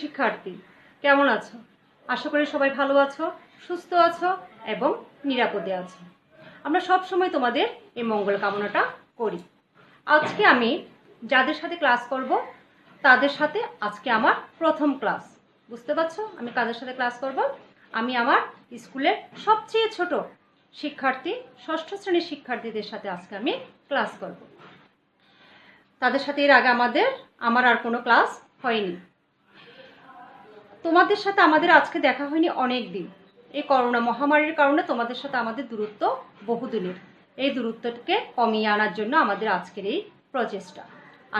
শিক্ষার্থী, কেমন আছো? আশা করি সবাই ভালো আছো, সুস্থ আছো এবং নিরাপদে আছো। আমরা সব সময় তোমাদের এই মঙ্গল কামনাটা করি। আজকে আমি যাদের সাথে ক্লাস করব তাদের সাথে আজকে আমার প্রথম ক্লাস। বুঝতে পারছো আমি কাদের সাথে ক্লাস করব? আমি আমার স্কুলের সবচেয়ে ছোট শিক্ষার্থী, ষষ্ঠ শ্রেণীর শিক্ষার্থীদের সাথে আজকে আমি ক্লাস করব। তাদের সাথে এর আগে আমার আর কোনো ক্লাস হয়নি। তোমাদের সাথে আমাদের আজকে দেখা হয়নি অনেক দিন। এই করোনা মহামারীর কারণে তোমাদের সাথে আমাদের দূরত্ব বহুদিনের। এই দূরত্বকে কমিয়ে আনার জন্য আমাদের আজকের এই প্রচেষ্টা।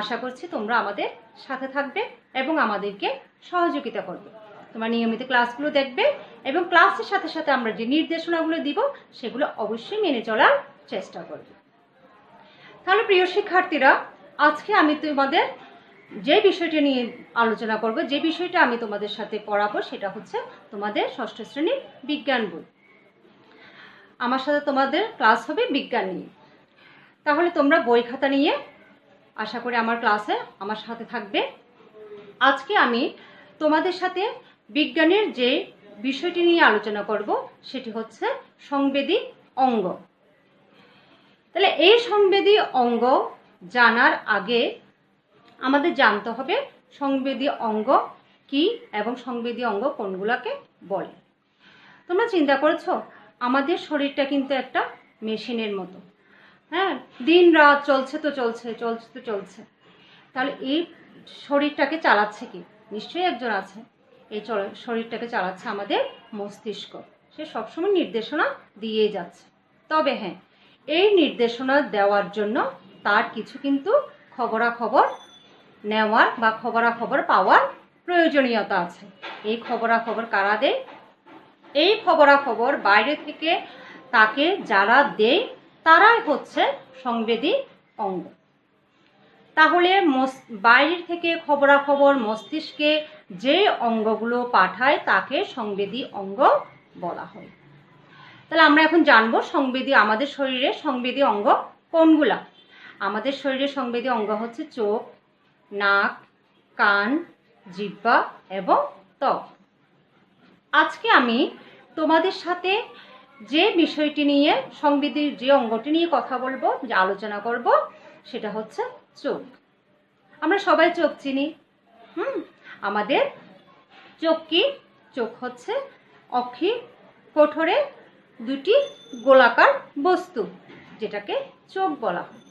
আশা করছি তোমরা আমাদের সাথে থাকবে এবং আমাদেরকে সহযোগিতা করবে। তোমরা নিয়মিত ক্লাসগুলো দেখবে এবং ক্লাসের সাথে সাথে আমরা যে নির্দেশনাগুলো দিব সেগুলো অবশ্যই মেনে চলার চেষ্টা করবে। তাহলে প্রিয় শিক্ষার্থীরা, আজকে আমি তোমাদের যে বিষয়টা নিয়ে আলোচনা করব, যে বিষয়টা আমি তোমাদের সাথে পড়াবো সেটা হচ্ছে তোমাদের ষষ্ঠ শ্রেণীর বিজ্ঞান বই। আমার সাথে তোমাদের ক্লাস হবে বিজ্ঞান নিয়ে। তাহলে তোমরা বই খাতা নিয়ে আশা করি আমার ক্লাসে আমার সাথে থাকবে। আজকে আমি তোমাদের সাথে বিজ্ঞানের যে বিষয়টি নিয়ে আলোচনা করব সেটি হচ্ছে সংবেদী অঙ্গ। তাহলে এই সংবেদী অঙ্গ জানার আগে আমাদের জানতে হবে সংবেদী অঙ্গ কি এবং সংবেদী অঙ্গ কোনগুলোকে বলে। তোমরা চিন্তা করেছো আমাদের শরীরটা কিন্তু একটা মেশিনের মতো। হ্যাঁ, দিন রাত চলছে তো চলছে, চলছে তো চলছে। তাহলে এই শরীরটাকে চালাচ্ছে কি? নিশ্চয়ই একজন আছে। এই শরীরটাকে চালাচ্ছে আমাদের মস্তিষ্ক। সে সবসময় নির্দেশনা দিয়ে যাচ্ছে। তবে হ্যাঁ, এই নির্দেশনা দেওয়ার জন্য তার কিছু কিন্তু খবরাখবর নেওয়ার বা খবরাখবর পাওয়ার প্রয়োজনীয়তা আছে। এই খবরাখবর কারা দেয়? এই খবরাখবর বাইরে থেকে তাকে যারা দেয় তারাই হচ্ছে সংবেদী অঙ্গ। তাহলে বাইরে থেকে খবরাখবর মস্তিষ্কে যে অঙ্গগুলো পাঠায় তাকে সংবেদী অঙ্গ বলা হয়। তাহলে আমরা এখন জানবো আমাদের শরীরে সংবেদী অঙ্গ কোনগুলা। আমাদের শরীরে সংবেদী অঙ্গ হচ্ছে চোখ, নাক, কান, জিহ্বা এবং ত্বক। আজকে আমি তোমাদের সাথে যে বিষয়টি নিয়ে সংবেদী যে অঙ্গটি নিয়ে কথা বলবো, যে আলোচনা করব সেটা হচ্ছে চোখ। আমরা সবাই চোখ চিনি। আমাদের চোখ কি? চোখ হচ্ছে অক্ষি কঠোরে দুটি গোলাকার বস্তু, যেটাকে চোখ বলা হয়।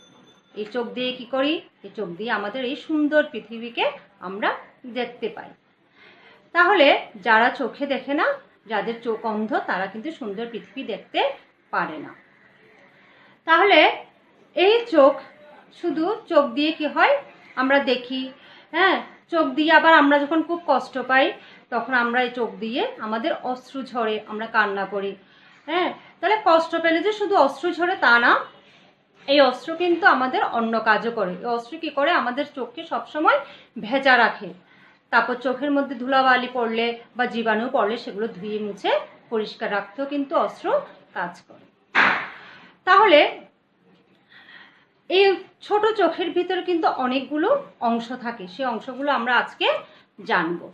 এই চোখ দিয়ে কি করি? এই চোখ দিয়ে আমাদের এই সুন্দর পৃথিবীকে আমরা দেখতে পাই। তাহলে যারা চোখে দেখে না, যাদের চোখ অন্ধ, তারা কিন্তু সুন্দর পৃথিবী দেখতে পারে না। তাহলে এই চোখ, শুধু চোখ দিয়ে কি হয়? আমরা দেখি, হ্যাঁ, চোখ দিয়ে আবার আমরা যখন খুব কষ্ট পাই তখন আমরা এই চোখ দিয়ে আমাদের অশ্রু ঝরে, আমরা কান্না করি। হ্যাঁ, তাহলে কষ্ট পেলে যে শুধু অশ্রু ঝরে তা না, এই অস্ত্র কিন্তু আমাদের অন্য কাজও করে। এই অস্ত্র কি করে? আমাদের চোখকে সবসময় ভেজা রাখে। তারপর চোখের মধ্যে ধুলাবালি পড়লে বা জীবাণু পড়লে সেগুলো ধুয়ে মুছে পরিষ্কার রাখতেও কিন্তু অস্ত্র কাজ করে। তাহলে এই ছোট চোখের ভিতরে কিন্তু অনেকগুলো অংশ থাকে। সেই অংশগুলো আমরা আজকে জানবো।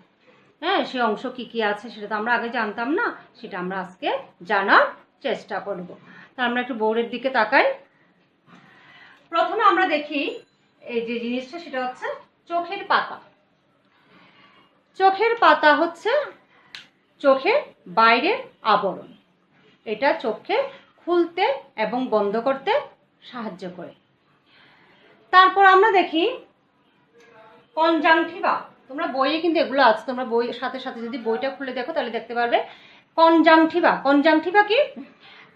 হ্যাঁ, সেই অংশ কি কি আছে সেটা তো আমরা আগে জানতাম না, সেটা আমরা আজকে জানার চেষ্টা করব। তা আমরা একটু বোর্ডের দিকে তাকাই। প্রথমে আমরা দেখি এই যে জিনিসটা, সেটা হচ্ছে চোখের পাতা। চোখের পাতা হচ্ছে চোখের বাইরের আবরণ। এটা চোখকে খুলতে এবং বন্ধ করতে সাহায্য করে। তারপর আমরা দেখি কনজাংটিভা। তোমরা বইয়ে কিন্তু এগুলো আছে, তোমরা বইয়ের সাথে সাথে যদি বইটা খুলে দেখো তাহলে দেখতে পারবে কনজাংটিভা। কনজাংটিভা কি?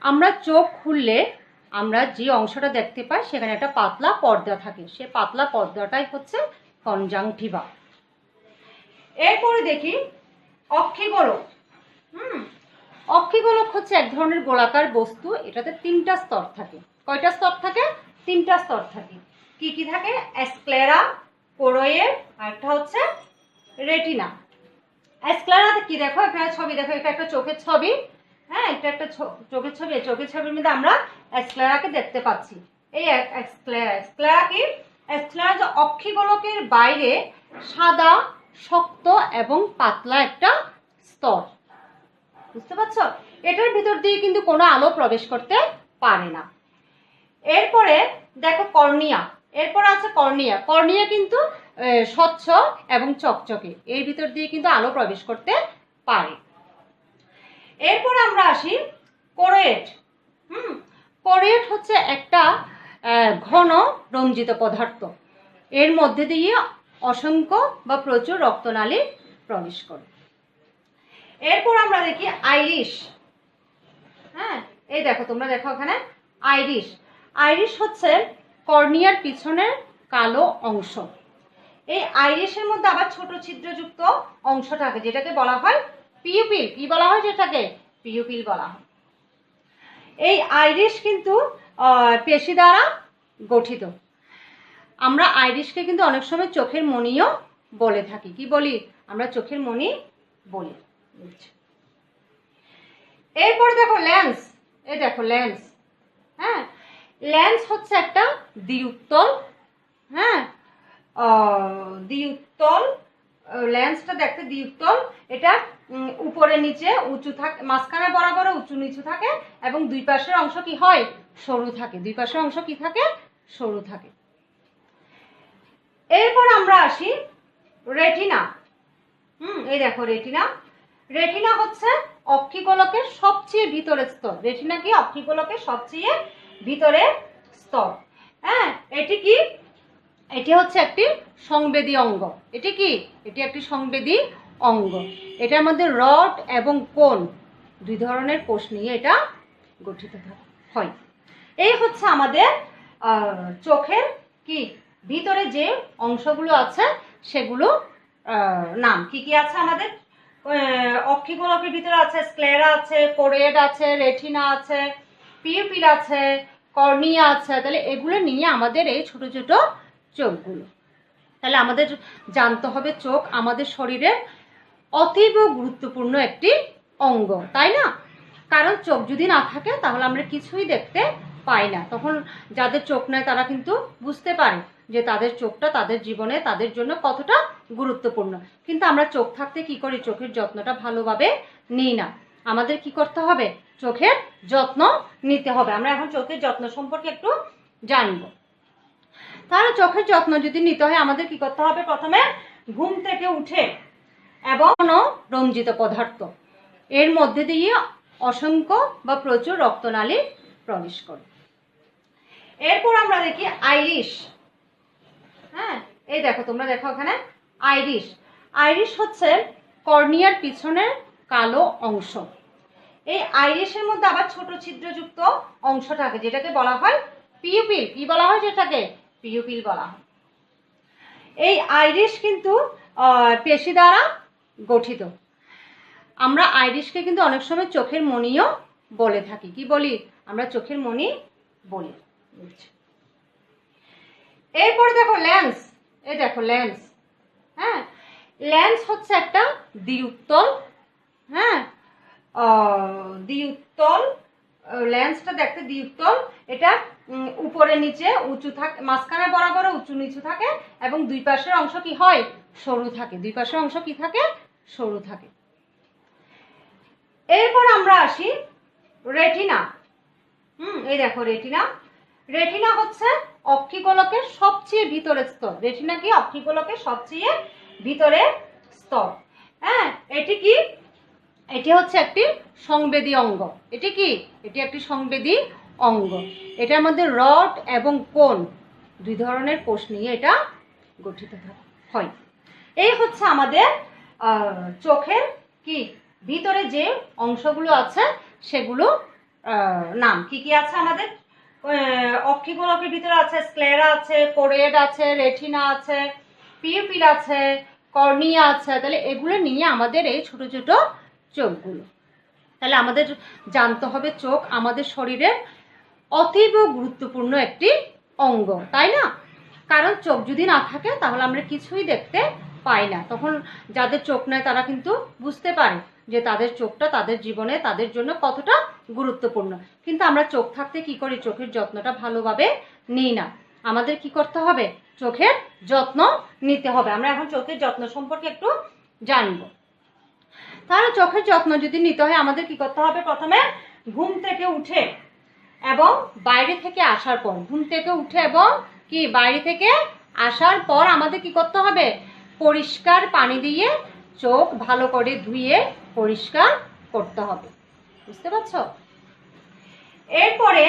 আমরা চোখ খুললে আমরা যে অংশটা দেখতে পাই সেখানে একটা পাতলা পর্দা থাকে। সে পাতলা পর্দাটাই হচ্ছে কনজাংটিভা। এরপরে দেখি অক্ষিগোলক। অক্ষিগোলক হচ্ছে এক ধরনের গোলাকার বস্তু। এটাতে 3টা স্তর থাকে। কয়টা স্তর থাকে? 3টা স্তর থাকে। কি কি থাকে? স্ক্লেরা, কোরোয়েড, আর একটা হচ্ছে রেটিনা। স্ক্লেরাতে কি দেখো? এখানে ছবি দেখো, এটা একটা চোখের ছবি। হ্যাঁ, এটা একটা চোখের ছবি। চোখের ছবির মধ্যে আমরা স্ক্লেরাকে দেখতে পাচ্ছি। এই স্ক্লেরা কি? স্ক্লেরা যে অক্ষিগোলকের বাইরে সাদা শক্ত এবং পাতলা একটা স্তর, বুঝতে পারছো? এটার ভিতর দিয়ে কিন্তু কোনো আলো প্রবেশ করতে পারে না। এরপরে দেখো কর্নিয়া, এরপর আছে কর্নিয়া। কর্নিয়া কিন্তু স্বচ্ছ এবং চকচকে, এর ভিতর দিয়ে কিন্তু আলো প্রবেশ করতে পারে। এরপর আমরা আসি কোরেট। কোরেট হচ্ছে একটা ঘন রঞ্জিত পদার্থ, এর মধ্যে দিয়ে অসংখ্য বা প্রচুর রক্তনালী প্রবেশ করে। এরপর আমরা দেখি আইরিশ। হ্যাঁ, এই দেখো, তোমরা দেখো ওখানে আইরিশ। আইরিশ হচ্ছে কর্নিয়ার পিছনের কালো অংশ। এই আইরিশের মধ্যে আবার ছোট ছিদ্রযুক্ত অংশ থাকে, যেটাকে বলা হয় পিউপিল। কি বলা হয় যেটাকে? পিউপিল বলা হয়। এই আইরিশ কিন্তু পেশি দ্বারা গঠিত। আমরা আইরিশকে কিন্তু অনেক সময় চোখের মণিও বলে থাকি। কি বলি? আমরা চোখের মণি বলি। এরপরে দেখো লেন্স। এই দেখো লেন্স। হ্যাঁ, লেন্স হচ্ছে একটা দ্বিউত্তল। হ্যাঁ, দ্বিউত্তল। লেন্সটা দেখতে দ্বিউত্তল। এটা উপরে নিচে উঁচু থাকে, মাঝখানে বরাবর উঁচু নিচু থাকে এবং দুই পাশের অংশ কি হয়? সরু থাকে। দুই পাশের অংশ কি থাকে? সরু থাকে। এরপর আমরা আসি রেটিনা। এই দেখো রেটিনা। রেটিনা হচ্ছে অক্ষিগোলকের সবচেয়ে ভিতরের স্তর। রেটিনা কি? অক্ষিগোলকের সবচেয়ে ভিতরের স্তর। হ্যাঁ, এটি কি? এটি হচ্ছে একটি সংবেদী অঙ্গ। এটি কি? এটি একটি সংবেদী অঙ্গ। এটার মধ্যে রড এবং কোন দুই ধরনের কোষ নিয়ে এটা গঠিত হয়। এই হচ্ছে আমাদের চোখের কি ভিতরে যে অংশগুলো আছে সেগুলো নাম। কি কি আছে আমাদের? অক্ষিগোলকের ভিতরে আছে স্ক্লেরা আছে, কোরেড আছে, রেটিনা আছে, পিউপিল আছে, কর্নিয়া আছে। তাহলে এগুলো নিয়ে আমাদের এই ছোট ছোট চোখগুলো। তাহলে আমাদের জানতে হবে চোখ আমাদের শরীরের অতীব গুরুত্বপূর্ণ একটি অঙ্গ, তাই না? কারণ চোখ যদি না থাকে তাহলে আমরা কিছুই দেখতে পাই না। তখন যাদের চোখ নেই তারা কিন্তু বুঝতে পারে যে তাদের চোখটা তাদের জীবনে তাদের জন্য কতটা গুরুত্বপূর্ণ। কিন্তু আমরা চোখ থাকতে কি করি? চোখের যত্নটা ভালোভাবে নিই না। আমাদের কি করতে হবে? চোখের যত্ন নিতে হবে। আমরা এখন চোখের যত্ন সম্পর্কে একটু জানবো। তাহলে চোখের যত্ন যদি নিতে হয় আমাদের কি করতে হবে? প্রথমে ঘুম থেকে উঠে এবং রঞ্জিত পদার্থ, এর মধ্যে দিয়ে অসংখ্য বা প্রচুর রক্তনালী প্রবেশ করে। এরপর আমরা দেখি আইরিশ। হ্যাঁ, এই দেখো, তোমরা দেখো ওখানে আইরিশ। আইরিশ হচ্ছে কর্নিয়ার পিছনের কালো অংশ। এই আইরিশের মধ্যে আবার ছোট ছিদ্রযুক্ত অংশ থাকে, যেটাকে বলা হয় পিউপিল। কি বলা হয় যেটাকে? পিউপিল বলা হয়। এই আইরিশ কিন্তু পেশি দ্বারা গঠিত। আমরা আইরিশকে কিন্তু অনেক সময় চোখের মণিও বলে থাকি। কি বলি? আমরা চোখের মণি বলি। এরপরে দেখো লেন্স। এই দেখো লেন্স। হ্যাঁ, লেন্স হচ্ছে একটা দ্বিউত্তল। হ্যাঁ, দ্বিউত্তল। লেন্সটা দেখতে দ্বিউত্তল। এটা উপরে নিচে উঁচু থাকে, মাঝখানে বরাবর উঁচু নিচু থাকে এবং দুই পাশের অংশ কি হয়? সরু থাকে। দুই পাশের অংশ কি থাকে? সরু থাকে। এরপর আমরা আসি রেটিনা। এই দেখো রেটিনা। রেটিনা হচ্ছে অক্ষিগোলকের সবচেয়ে ভিতরের স্তর। রেটিনা কি? অক্ষিগোলকের সবচেয়ে ভিতরের স্তর। হ্যাঁ, এটি কি? এটি হচ্ছে একটি সংবেদী অঙ্গ। এটি কি? এটি একটি সংবেদী অঙ্গ। এটার মধ্যে রড এবং কোন দুই ধরনের কোষ নিয়ে এটা গঠিত হয়। এই হচ্ছে আমাদের চোখের কি ভিতরে যে অংশগুলো আছে সেগুলো নাম। কি কি আছে আমাদের? অক্ষিগোলকের ভিতরে আছে স্ক্লেরা আছে, কোরেড আছে, রেটিনা আছে, পিউপিল আছে, কর্নিয়া আছে। তাহলে এগুলো নিয়ে আমাদের এই ছোট ছোট চোখগুলো। তাহলে আমাদের জানতে হবে চোখ আমাদের শরীরের অতীব গুরুত্বপূর্ণ একটি অঙ্গ, তাই না? কারণ চোখ যদি না থাকে তাহলে আমরা কিছুই দেখতে পাই না। তখন যাদের চোখ নেই তারা কিন্তু বুঝতে পারে যে তাদের চোখটা তাদের জীবনে তাদের জন্য কতটা গুরুত্বপূর্ণ। কিন্তু আমরা চোখ থাকতে কি করি? চোখের যত্নটা ভালোভাবে নিই না। আমাদের কি করতে হবে? চোখের যত্ন নিতে হবে। আমরা এখন চোখের যত্ন সম্পর্কে একটু জানবো। তাহলে চোখের যত্ন যদি নিতে হয় আমাদের কি করতে হবে? প্রথমে ঘুম থেকে উঠে এবং বাইরে থেকে আসার পর, ঘুম থেকে উঠে এবং কি বাইরে থেকে আসার পর আমাদের কি করতে হবে? পরিষ্কার পানি দিয়ে চোখ ভালো করে ধুয়ে পরিষ্কার করতে হবে। বুঝতে পারছো? এরপরে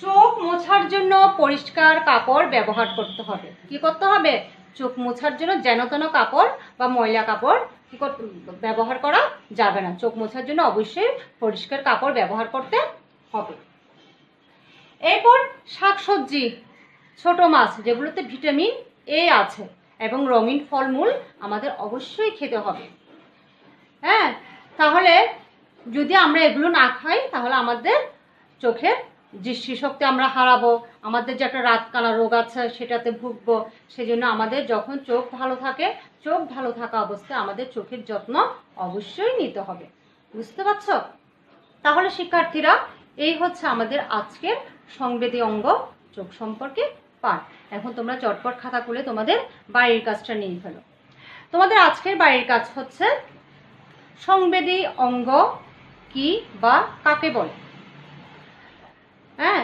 চোখ মোছার জন্য পরিষ্কার কাপড় ব্যবহার করতে হবে। কি করতে হবে? চোখ মোছার জন্য যেন তেন কাপড় বা ময়লা কাপড় কি ব্যবহার করা যাবে না। চোখ মোছার জন্য অবশ্যই পরিষ্কার কাপড় ব্যবহার করতে হবে। এরপর শাকসবজি, ছোট মাছ যেগুলোতে ভিটামিন এ আছে এবং রঙিন ফলমূল আমাদের অবশ্যই খেতে হবে। হ্যাঁ, তাহলে যদি আমরা এগুলো না খাই তাহলে আমাদের চোখের দৃষ্টিশক্তি আমরা হারাবো, আমাদের যে একটা রাতকানা রোগ আছে সেটাতে ভুগবো। সেজন্য আমাদের যখন চোখ ভালো থাকে, চোখ ভালো থাকা অবস্থায় আমাদের চোখের যত্ন অবশ্যই নিতে হবে। বুঝতে পারছো? তাহলে শিক্ষার্থীরা, এই হচ্ছে আমাদের আজকের সংবেদী অঙ্গ চোখ সম্পর্কে পাঠ। এখন তোমরা চটপট খাতা খুলে তোমাদের বাড়ির কাজটা নিয়ে ফেলো। তোমাদের আজকের বাড়ির কাজ হচ্ছে সংবেদী অঙ্গ কি বা কাকে বলে। হ্যাঁ,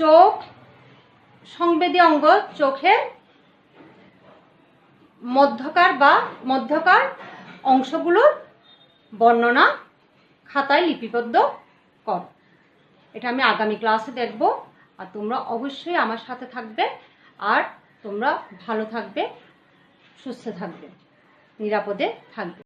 চোখ সংবেদী অঙ্গ চোখের মধ্যকার অংশগুলোর বর্ণনা খাতায় লিপিবদ্ধ কর। এটা আমি আগামী ক্লাসে দেখব। আর তোমরা অবশ্যই আমার সাথে থাকবে। আর তোমরা ভালো থাকবে, সুস্থ থাকবে, নিরাপদে থাকবে।